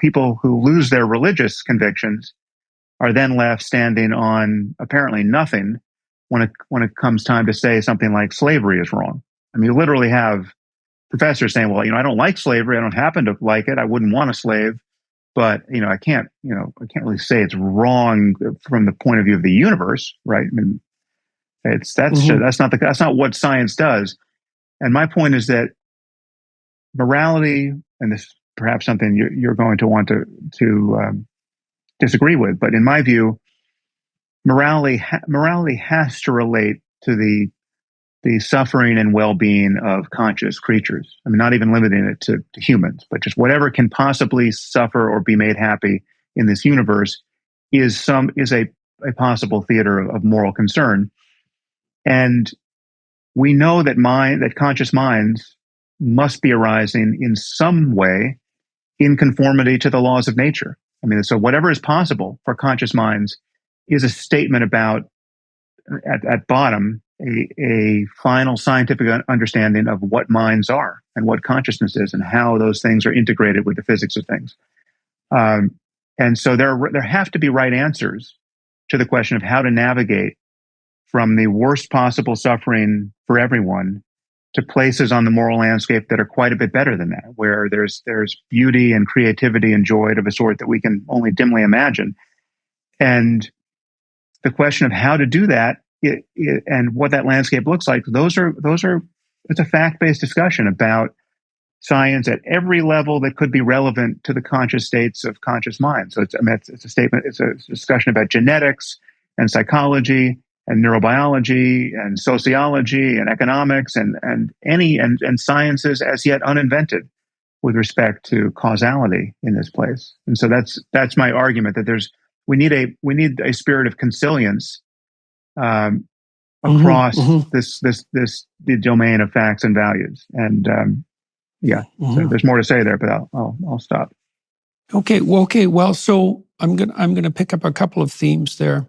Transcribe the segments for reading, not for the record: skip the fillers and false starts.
people who lose their religious convictions are then left standing on apparently nothing when it comes time to say something like slavery is wrong. I mean, you literally have professors saying, well, I don't like slavery. I don't happen to like it. I wouldn't want a slave, but, I can't really say it's wrong from the point of view of the universe, right? I mean, that's not what science does. And my point is that morality, and this is perhaps something you're going to want to disagree with, but in my view, morality has to relate to the suffering and well-being of conscious creatures. I mean, not even limiting it to humans, but just whatever can possibly suffer or be made happy in this universe is a possible theater of moral concern. And we know that conscious minds must be arising in some way in conformity to the laws of nature. I mean, so whatever is possible for conscious minds is a statement about, at bottom, a final scientific understanding of what minds are and what consciousness is and how those things are integrated with the physics of things. And so there have to be right answers to the question of how to navigate from the worst possible suffering for everyone to places on the moral landscape that are quite a bit better than that, where there's beauty and creativity and joy of a sort that we can only dimly imagine. And the question of how to do that and what that landscape looks like, it's a fact-based discussion about science at every level that could be relevant to the conscious states of conscious minds. So it's a discussion about genetics and psychology and neurobiology and sociology and economics and sciences as yet uninvented with respect to causality in this place. And so that's my argument, that we need a spirit of consilience across the domain of facts and values. And so there's more to say there, but I'll stop. Okay. Well, so I'm gonna pick up a couple of themes there.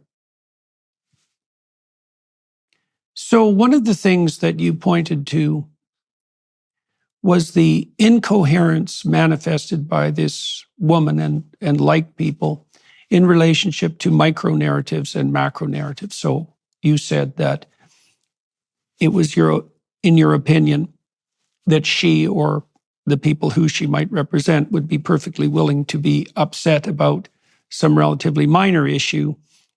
So one of the things that you pointed to was the incoherence manifested by this woman and like people in relationship to micro-narratives and macro-narratives. So you said that it was in your opinion, that she or the people who she might represent would be perfectly willing to be upset about some relatively minor issue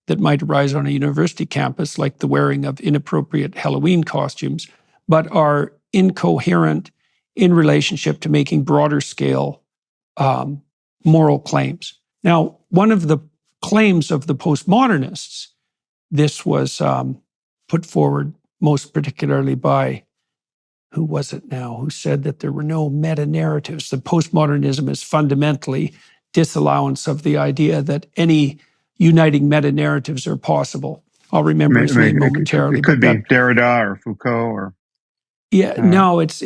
that might arise on a university campus, like the wearing of inappropriate Halloween costumes, but are incoherent in relationship to making broader scale moral claims. Now, one of the claims of the postmodernists, this was put forward most particularly by, who was it now, who said that there were no meta-narratives. The postmodernism is fundamentally disallowance of the idea that any uniting meta-narratives are possible. I'll remember his name momentarily. It could be Derrida or Foucault or... No, it's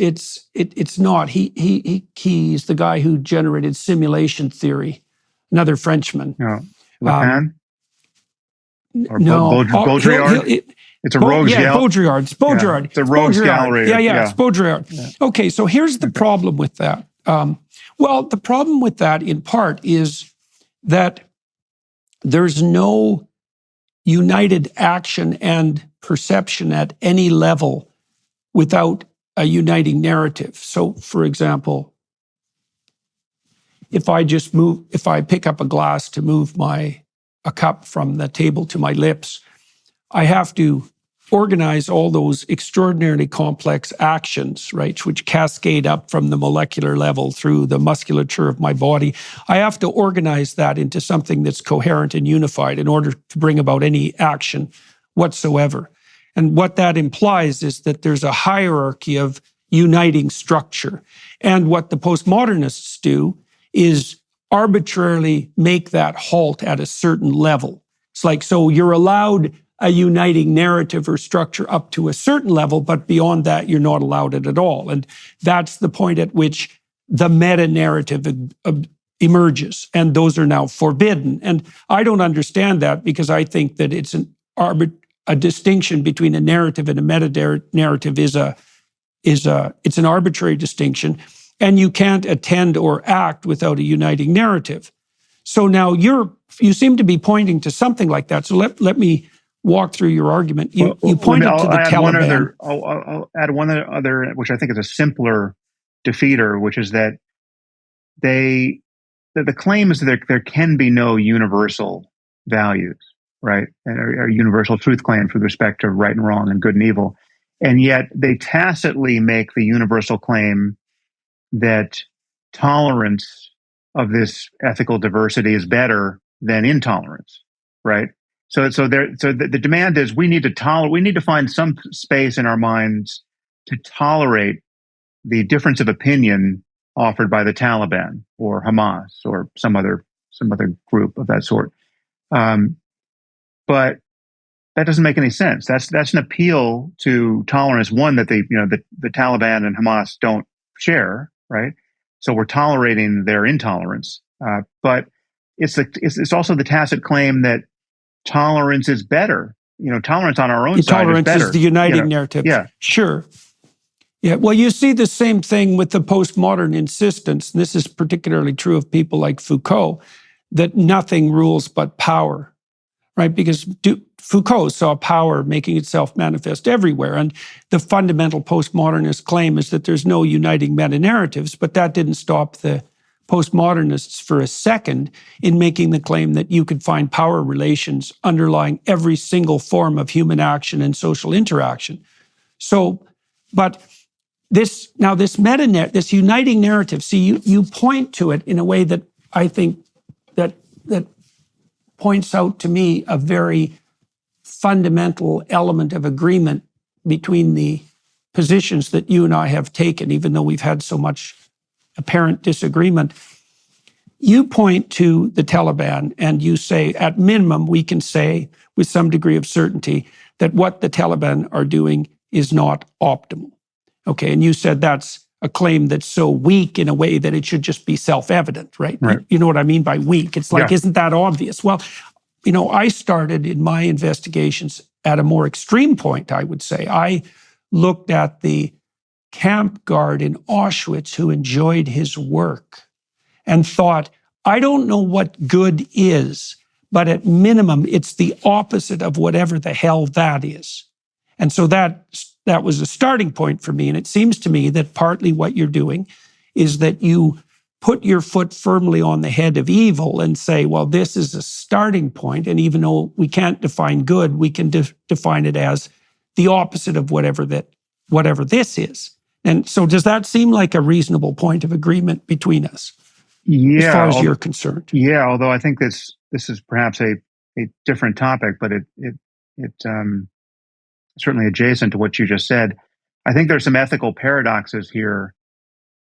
not. He's the guy who generated simulation theory, another Frenchman. No, Lacan? No. Baudrillard? It's a rogues gallery. Baudrillard. It's Baudrillard. It's a rogues gallery. Yeah, it's Baudrillard. Yeah. Okay, so here's the problem with that. Well, the problem with that, in part, is that there's no united action and perception at any level without a uniting narrative. So, for example, if I pick up a glass to move a cup from the table to my lips, I have to organize all those extraordinarily complex actions, right, which cascade up from the molecular level through the musculature of my body. I have to organize that into something that's coherent and unified in order to bring about any action whatsoever. And what that implies is that there's a hierarchy of uniting structure. And what the postmodernists do is arbitrarily make that halt at a certain level. It's like, so you're allowed a uniting narrative or structure up to a certain level, but beyond that, you're not allowed it at all. And that's the point at which the meta-narrative emerges, and those are now forbidden. And I don't understand that, because I think that it's a distinction between a narrative and a meta-narrative it's an arbitrary distinction. and you can't attend or act without a uniting narrative. So now you seem to be pointing to something like that. So let me walk through your argument. You pointed to the Taliban. I'll add one other, which I think is a simpler defeater, which is that the claim is that there can be no universal values, right? Or universal truth claims with respect to right and wrong and good and evil. And yet they tacitly make the universal claim that tolerance of this ethical diversity is better than intolerance, right? So the demand is we need to find some space in our minds to tolerate the difference of opinion offered by the Taliban or Hamas or some other group of that sort. But that doesn't make any sense. That's an appeal to tolerance, one that the Taliban and Hamas don't share, right? So we're tolerating their intolerance. But it's also the tacit claim that tolerance is better. Tolerance on our own side is better. Tolerance is the uniting narrative. Yeah. Sure. Yeah. Well, you see the same thing with the postmodern insistence, and this is particularly true of people like Foucault, that nothing rules but power, right? Because Foucault saw power making itself manifest everywhere. And the fundamental postmodernist claim is that there's no uniting meta-narratives, but that didn't stop the postmodernists for a second in making the claim that you could find power relations underlying every single form of human action and social interaction. So, but this uniting narrative, see, you point to it in a way that I think that points out to me a very fundamental element of agreement between the positions that you and I have taken, even though we've had so much apparent disagreement. You point to the Taliban and you say, at minimum, we can say with some degree of certainty that what the Taliban are doing is not optimal. Okay, and you said that's a claim that's so weak in a way that it should just be self-evident, right? You know what I mean by weak? It's like, Isn't that obvious? Well, I started in my investigations at a more extreme point, I would say. I looked at the camp guard in Auschwitz who enjoyed his work and thought, I don't know what good is, but at minimum, it's the opposite of whatever the hell that is. And so that was a starting point for me. And it seems to me that partly what you're doing is that you put your foot firmly on the head of evil and say, well, this is a starting point. And even though we can't define good, we can define it as the opposite of whatever this is. And so does that seem like a reasonable point of agreement between us? Yeah, as far as you're concerned. Yeah, although I think this is perhaps a different topic, but it certainly adjacent to what you just said. I think there's some ethical paradoxes here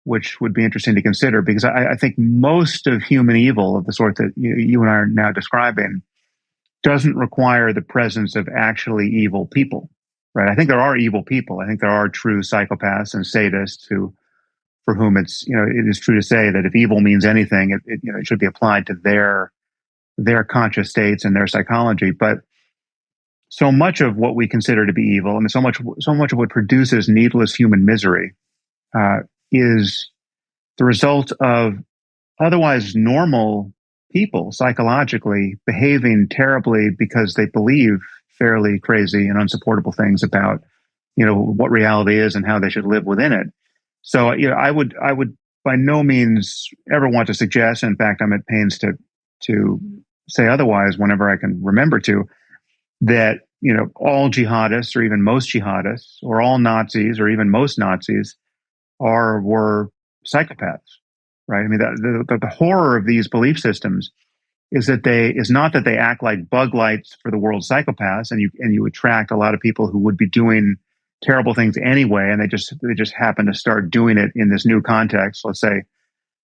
which would be interesting to consider, because I think most of human evil of the sort that you and I are now describing doesn't require the presence of actually evil people, right? I think there are evil people. I think there are true psychopaths and sadists for whom it is true to say that if evil means anything, it should be applied to their conscious states and their psychology. But so much of what we consider to be evil, I mean, so much of what produces needless human misery, is the result of otherwise normal people psychologically behaving terribly because they believe fairly crazy and unsupportable things about what reality is and how they should live within it. So I would by no means ever want to suggest, in fact I'm at pains to say otherwise whenever I can remember to, that all jihadists or even most jihadists or all Nazis or even most Nazis were psychopaths, right? I mean, the horror of these belief systems is not that they act like bug lights for the world's psychopaths, and you attract a lot of people who would be doing terrible things anyway, and they just happen to start doing it in this new context, let's say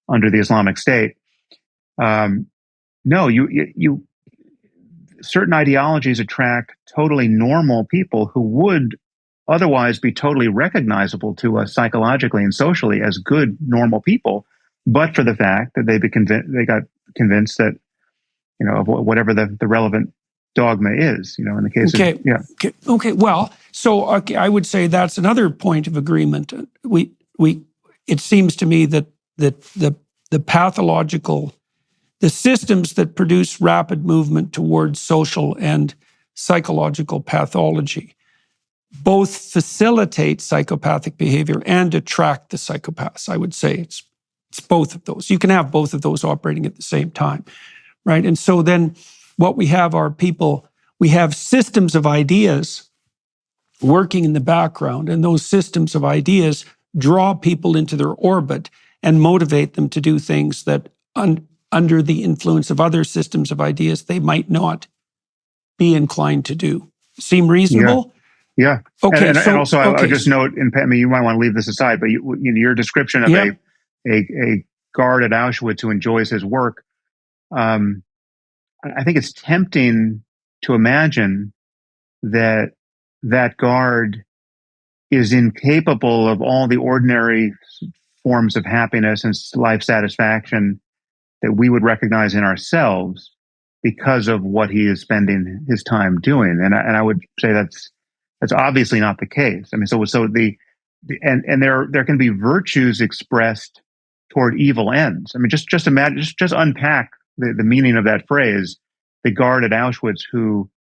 under the Islamic State. No, you certain ideologies attract totally normal people who would otherwise be totally recognizable to us psychologically and socially as good, normal people, but for the fact that they got convinced that, of whatever the relevant dogma is, in the case of, yeah. Okay. Well, so I would say that's another point of agreement. it seems to me that the pathological, the systems that produce rapid movement towards social and psychological pathology both facilitate psychopathic behavior and attract the psychopaths. I would say it's both of those. You can have both of those operating at the same time, right? And so then what we have are people, we have systems of ideas working in the background, and those systems of ideas draw people into their orbit and motivate them to do things that under the influence of other systems of ideas they might not be inclined to do. Seem reasonable? Yeah. Okay. And also, I would just note, and I mean, you might want to leave this aside, but your description of a guard at Auschwitz who enjoys his work, I think it's tempting to imagine that that guard is incapable of all the ordinary forms of happiness and life satisfaction that we would recognize in ourselves because of what he is spending his time doing. And I would say that's obviously not the case. I mean, so there can be virtues expressed toward evil ends. I mean, just imagine, just unpack the meaning of that phrase, the guard at Auschwitz who